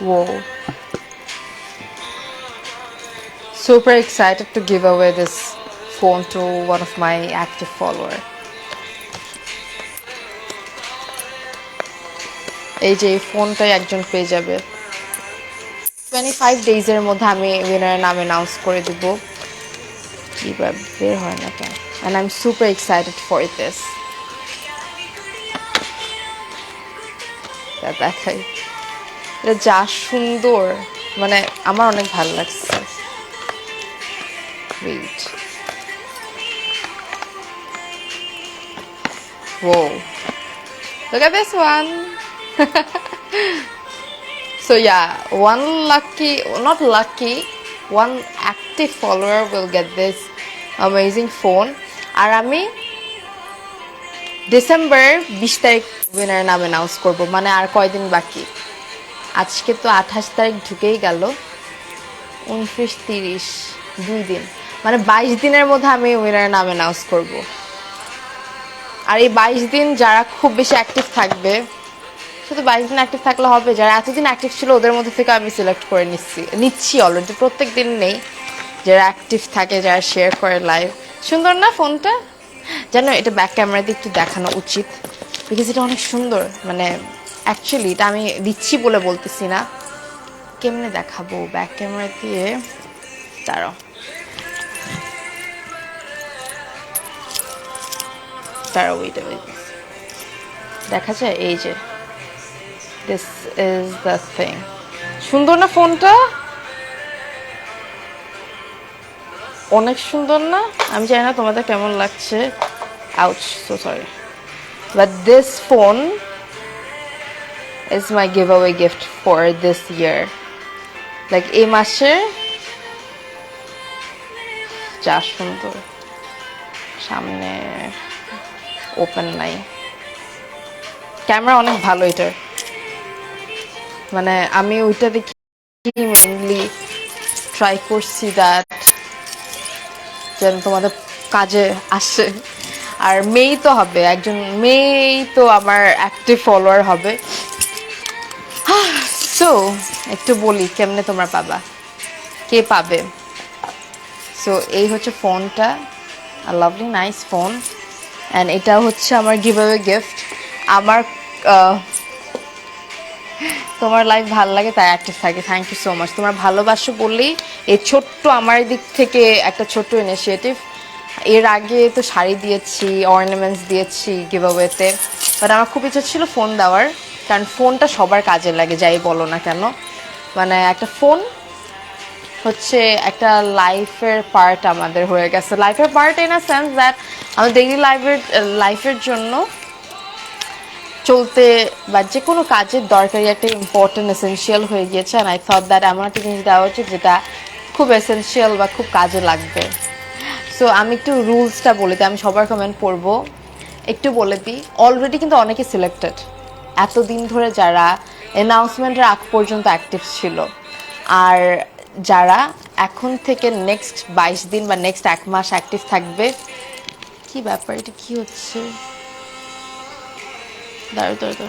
Whoa. Super excited to give away this phone to one of my active follower. এই যে ফোনটাই একজন পেয়ে যাবে 25 days এর মধ্যে আমি উইনারের নাম অ্যানাউন্স করে দেব কিভাবে বের হয় না কেন and I'm super excited for this দেখাই এটা যা সুন্দর মানে আমার অনেক ভালো লাগছে wait whoa look at this one so yeah one active follower will get this amazing phone আর আমি ডিসেম্বর 20 তারিখ উইনার নাম অ্যানাউন্স করব মানে আর কয়দিন বাকি আজকে তো 28 তারিখ ঢুকেই গেল 29 30 2 দিন মানে 22 দিনের মধ্যে আমি উইনার নাম অ্যানাউন্স করব আর এই 22 দিন যারা খুব বেশি অ্যাক্টিভ থাকবে শুধু 22 দিন অ্যাক্টিভ থাকলে হবে যারা এতদিন অ্যাক্টিভ ছিল ওদের মধ্যে থেকে আমি সিলেক্ট করে নিচ্ছি অলরেডি প্রত্যেক দিন নেই যারা অ্যাক্টিভ থাকে যারা শেয়ার করে লাইভ সুন্দর না ফোনটা জানো এটা ব্যাক ক্যামেরা দিয়ে একটু দেখানো উচিত বিকজ এটা অনেক সুন্দর মানে অ্যাকচুয়ালি এটা আমি দিচ্ছি বলে বলতেছি না কেমনে দেখাবো ব্যাক ক্যামেরা দিয়ে তারা ওইটা দেখা যায় এই যে দিস ইজ দ্য থিং সুন্দর না ফোনটা অনেক সুন্দর না আমি জানি না তোমাদের কেমন লাগছে ouch so sorry but this phone is my giveaway gift for this year like এই মাসে যা সুন্দর সামনে ওপেন নাই ক্যামেরা অনেক ভালো এটার মানে আমি ওইটা দেখি মেইনলি ট্রাই করছি দ্যাট যেন তোমাদের কাজে আসে আর মেই তো হবে একজন মেই তো আমার অ্যাক্টিভ ফলোয়ার হবে সো একটু বলি কেমনে তোমরা পাবা কে পাবে সো এই হচ্ছে ফোনটা লাভলি নাইস ফোন অ্যান্ড এটা হচ্ছে আমার গিভঅ্যাওয়ে গিফট আমার তোমার লাইফ ভালো লাগে তাই অ্যাক্টিভ থাকে থ্যাংক ইউ সো মাচ তোমার ভালোবাসো বললেই এই ছোট্ট আমার দিক থেকে একটা ছোট্ট ইনিশিয়েটিভ এর আগে তো শাড়ি দিয়েছি অর্নামেন্টস দিয়েছি গিভঅ্যাওয়েতে বাট আমার খুব ইচ্ছা ছিল ফোন দেওয়ার কারণ ফোনটা সবার কাজে লাগে যাই বলো না কেন মানে একটা ফোন হচ্ছে একটা লাইফের পার্ট আমাদের হয়ে গেছে লাইফের part in a sense that আমাদের ডেইলি লাইফের জন্য চলতে বা যে কোনো কাজের দরকারি একটা ইম্পর্টেন্ট এসেনশিয়াল হয়ে গিয়েছে অ্যান্ড আই থট দ্যাট এমন একটা জিনিস দেওয়া উচিত যেটা খুব এসেনশিয়াল বা খুব কাজে লাগবে সো আমি একটু রুলসটা বলে দিই আমি সবার কমেন্ট পড়বো একটু বলে দিই অলরেডি কিন্তু অনেকে সিলেক্টেড এতদিন ধরে যারা অ্যানাউন্সমেন্টের আগ পর্যন্ত অ্যাক্টিভ ছিল আর যারা এখন থেকে নেক্সট 22 দিন বা নেক্সট 1 মাস অ্যাক্টিভ থাকবে কি ব্যাপার এটা কি হচ্ছে দাঁড়ো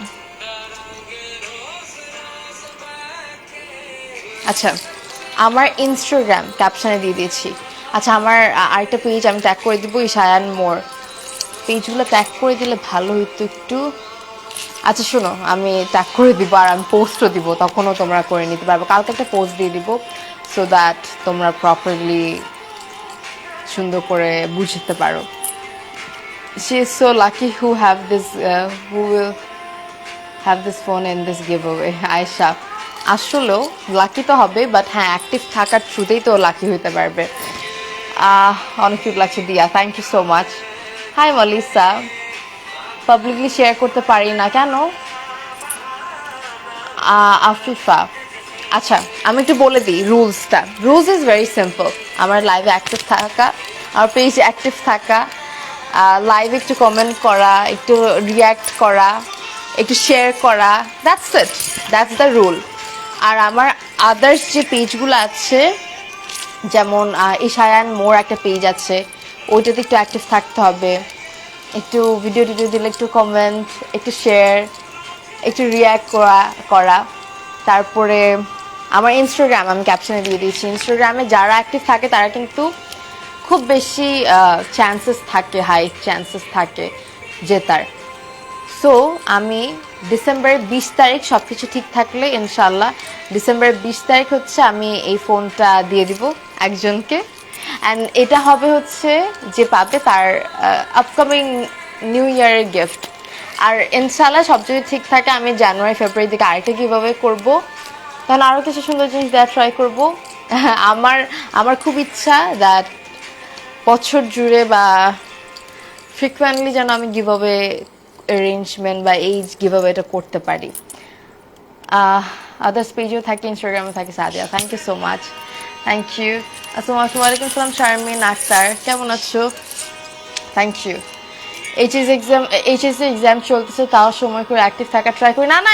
আচ্ছা আমার ইনস্টাগ্রাম ক্যাপশনে দিয়ে দিয়েছি আচ্ছা আমার আরেকটা পেজ আমি ট্যাগ করে দিব ইশায়ান মোর পেজগুলো ট্যাগ করে দিলে ভালো হইতো একটু আচ্ছা শোনো আমি ট্যাগ করে দিব আর আমি পোস্টও দিব তখনও তোমরা করে নিতে পারবো কালকে একটা পোস্ট দিয়ে দিব সো দ্যাট তোমরা প্রপারলি সুন্দর করে বুঝতে পারো she is so lucky who will have this phone in this giveaway Ayesha আসলেও লাকি তো হবে বাট হ্যাঁ অ্যাক্টিভ থাকার থ্রুতেই তো লাকি হইতে পারবে অনেক কিউট লাগছে Diya thank you so much hi Melissa publicly share করতে পারি না কেন আফিফা আচ্ছা আমি একটু বলে দিই রুলস ইজ ভেরি সিম্পল আমার লাইভে অ্যাক্টিভ থাকা আমার পেজে অ্যাক্টিভ থাকা লাইভে একটু কমেন্ট করা একটু রিয়্যাক্ট করা একটু শেয়ার করা দ্যাটস দ্য রুল আর আমার আদার্স যে পেজগুলো আছে যেমন ইশায়ান মোর একটা পেজ আছে ওইটাতে একটু অ্যাক্টিভ থাকতে হবে একটু ভিডিও দিলে একটু কমেন্ট একটু শেয়ার একটু রিয়্যাক্ট করা তারপরে আমার ইনস্টাগ্রাম আমি ক্যাপশনে দিয়ে দিয়েছি। ইনস্টাগ্রামে যারা অ্যাক্টিভ থাকে তারা কিন্তু খুব বেশি চান্সেস থাকে, হাই চান্সেস থাকে জেতার। সো আমি ডিসেম্বরের 20 তারিখ সব কিছু ঠিক থাকলে ইনশাল্লাহ ডিসেম্বরের 20 তারিখ হচ্ছে আমি এই ফোনটা দিয়ে দিব একজনকে। অ্যান্ড এটা হবে হচ্ছে যে পাবে তার আপকামিং নিউ ইয়ারের গিফট। আর ইনশাল্লাহ সব যদি ঠিক থাকে আমি জানুয়ারি ফেব্রুয়ারি দিকে আরেকটা গিভঅ্যাওয়ে করব, তখন আরও কিছু সুন্দর জিনিস দেওয়ার ট্রাই করব। আমার খুব ইচ্ছা দ্যাট বছর জুড়ে বা ফ্রিকুয়েন্টলি যেন আমি গিভঅ্যাওয়ে অ্যারেঞ্জমেন্ট বা এই গিভঅ্যাওয়েটা করতে পারি। আদার্স পেজেও থাকি, ইনস্টাগ্রামে থাকি Sadia. Thank you so much, thank you. আসসালামু আলাইকুম সালাম শারমিন আক্তার, কেমন আছো? Thank you. এইচএসসি এক্সাম চলতেছে, তাও সময় করে অ্যাক্টিভ থাকা ট্রাই করি। না না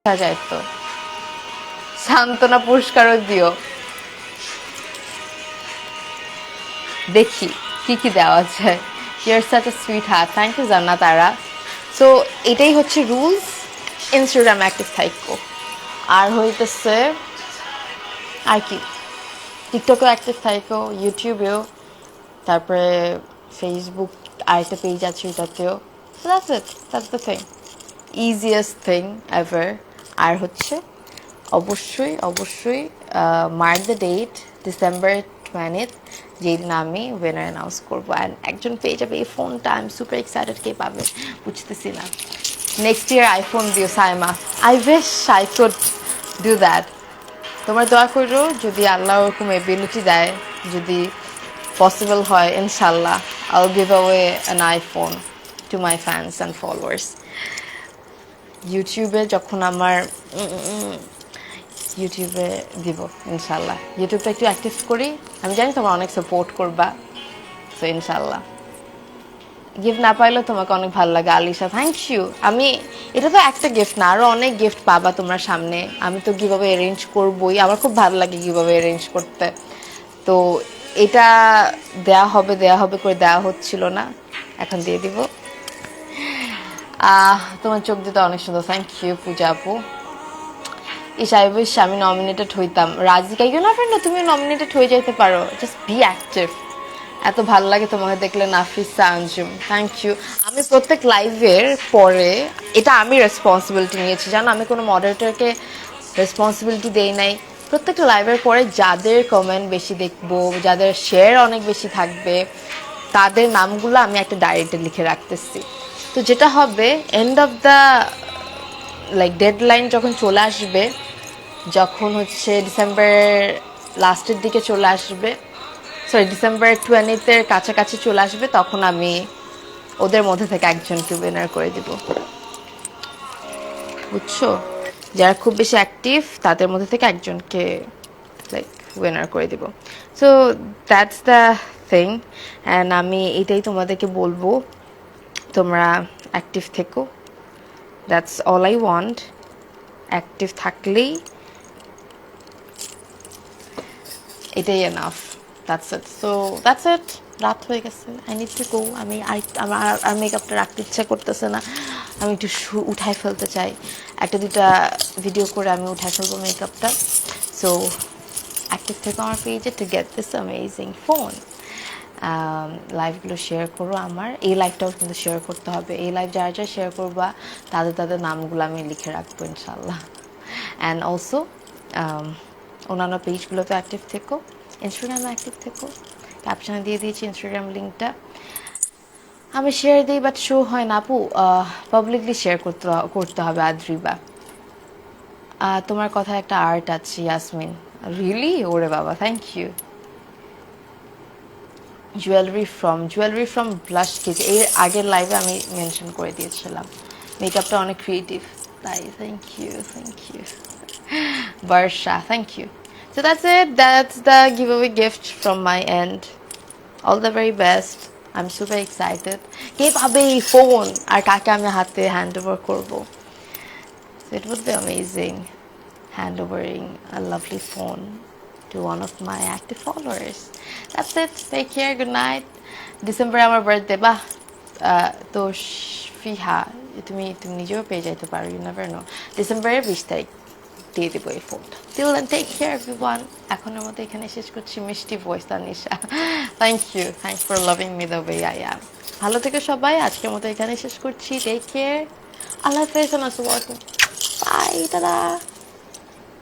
যায় তো সান্ত্বনা পুরস্কারও দিও, দেখি কি কি দেওয়া যায়। You're such a sweetheart, thank you Jannat Tara. So এটাই হচ্ছে রুলস, ইনস্টাগ্রাম অ্যাক্টিভ থাইকো। আর হইতেছে আর কি, টিকটকেও অ্যাক্টিভ থাইকো, ইউটিউবেও, তারপরে ফেসবুক আরেকটা পেজ আছে ওটাতেও। So that's it, that's the thing, easiest thing ever. আর হচ্ছে অবশ্যই অবশ্যই mark the date, December 20th, যেই দিন আমি উইনার অ্যানাউন্স করবো। অ্যান্ড একজন পেয়ে যাবে এই ফোনটা, আই এম সুপার এক্সাইটেড, কে পাবে বুঝতেছি না। নেক্সট ইয়ার আইফোন দিও Saima, I wish I could do that. তোমার দোয়া করো যদি আল্লাহ ওরকম এবিলিটি দেয়, যদি পসিবল হয়, ইনশাল্লাহ I will give away an iPhone to my fans and followers. ইউটিউবে যখন আমার ইউটিউবে দিব ইনশাল্লাহ, ইউটিউবটা একটু অ্যাক্টিভ করি, আমি জানি তোমরা অনেক সাপোর্ট করবা, সো ইনশাল্লাহ। গিফট না পাইলেও তোমাকে অনেক ভালো লাগে আলিশা, থ্যাংক ইউ। আমি এটা তো একটা গিফট না, আরও অনেক গিফট পাবা তোমরা সামনে। আমি তো কীভাবে অ্যারেঞ্জ করবোই, আমার খুব ভালো লাগে কীভাবে অ্যারেঞ্জ করতে। তো এটা দেয়া হবে করে দেওয়া হচ্ছিল না, এখন দিয়ে দিব। তোমার চোখ দিতে অনেক সুন্দর, থ্যাংক ইউ পূজা আপু। ইস আই উইশ আমি নমিনেটেড হইতাম। রাজিকা, ইউ নেভার নো, তুমি নমিনেটেড হয়ে যেতে পারো, জাস্ট বি অ্যাক্টিভ। এত ভালো লাগে তোমাকে দেখলে। Nafisa Anjum, thank you. আমি প্রত্যেক লাইভের পরে, এটা আমি রেসপন্সিবিলিটি নিয়েছি জানো, আমি কোনো মডারেটরকে রেসপন্সিবিলিটি দেই নাই। প্রত্যেকটা লাইভের পরে যাদের কমেন্ট বেশি দেখবো, যাদের শেয়ার অনেক বেশি থাকবে, তাদের নামগুলো আমি একটা ডায়েরিতে লিখে রাখতেছি। তো যেটা হবে, end of the like deadline যখন চলে আসবে, যখন হচ্ছে ডিসেম্বরের লাস্টের দিকে চলে আসবে, সরি ডিসেম্বর 20-এর কাছাকাছি চলে আসবে, তখন আমি ওদের মধ্যে থেকে একজনকে উইনার করে দিব, বুঝছো? যারা খুব বেশি অ্যাক্টিভ তাদের মধ্যে থেকে একজনকে লাইক উইনার করে দিব। So that's the thing. And আমি এটাই তোমাদেরকে বলবো, তোমরা অ্যাক্টিভ থেকো, that's all I want. Active থাকলেই এটাই enough, that's it. So that's ইট, রাত হয়ে গেছে, আই নিড টু গো। আমি আমার আর মেকআপটা রাখতে ইচ্ছা করতেছে না, আমি একটু উঠাই ফেলতে চাই, একটা দুটা ভিডিও করে আমি উঠাই ফেলবো মেকআপটা। সো অ্যাক্টিভ থেকে আমার পেজে to get this amazing phone. লাইভগুলো শেয়ার করো, আমার এই লাইভটাও কিন্তু শেয়ার করতে হবে। এই লাইভ যারা যারা শেয়ার করবা তাদের নামগুলো আমি লিখে রাখবো ইনশাল্লাহ। অ্যান্ড অলসো অন্যান্য পেজগুলোতে অ্যাক্টিভ থেকো, ইনস্টাগ্রামে অ্যাক্টিভ থেকো। ক্যাপশনে দিয়ে দিয়েছি ইনস্টাগ্রাম লিঙ্কটা, আমি শেয়ার দিই বাট শো হয় না আপু, পাবলিকলি শেয়ার করতে হবে আদ্রিবা। তোমার কথা একটা আর্ট আছে ইয়াসমিন, রিয়েলি? ওরে বাবা, thank you. Jewellery from Blush KG, এর আগের লাইভে আমি মেনশন করে দিয়েছিলাম, মেকআপটা অনেক ক্রিয়েটিভ তাই। Thank you Barsha, thank you. So that's it, that's the giveaway gift from my end. All the very best, I'm super excited. কে পাবে এই ফোন আর কাকে আমি হাতে হ্যান্ড ওভার করবো, so it would be amazing hand overing a lovely phone to one of my active followers. That's it, take care, good night. December আমার birthday, বাহ, তো ফিহা তুমি নিজেও পেয়ে যাইতে পারো, ইউ নেভার নো। ডিসেম্বরের 20 তারিখ দিয়ে দেবো এই ফোনটা। Till then take care everyone. এখনের মতো এখানে শেষ করছি, মিষ্টি voice Tanisha, thanks for loving me the way I am. ভালো থেকে সবাই, আজকের মতো এখানে শেষ করছি, টেক কেয়ার, আল্লাহ হাফেজ, বাই, টাটা।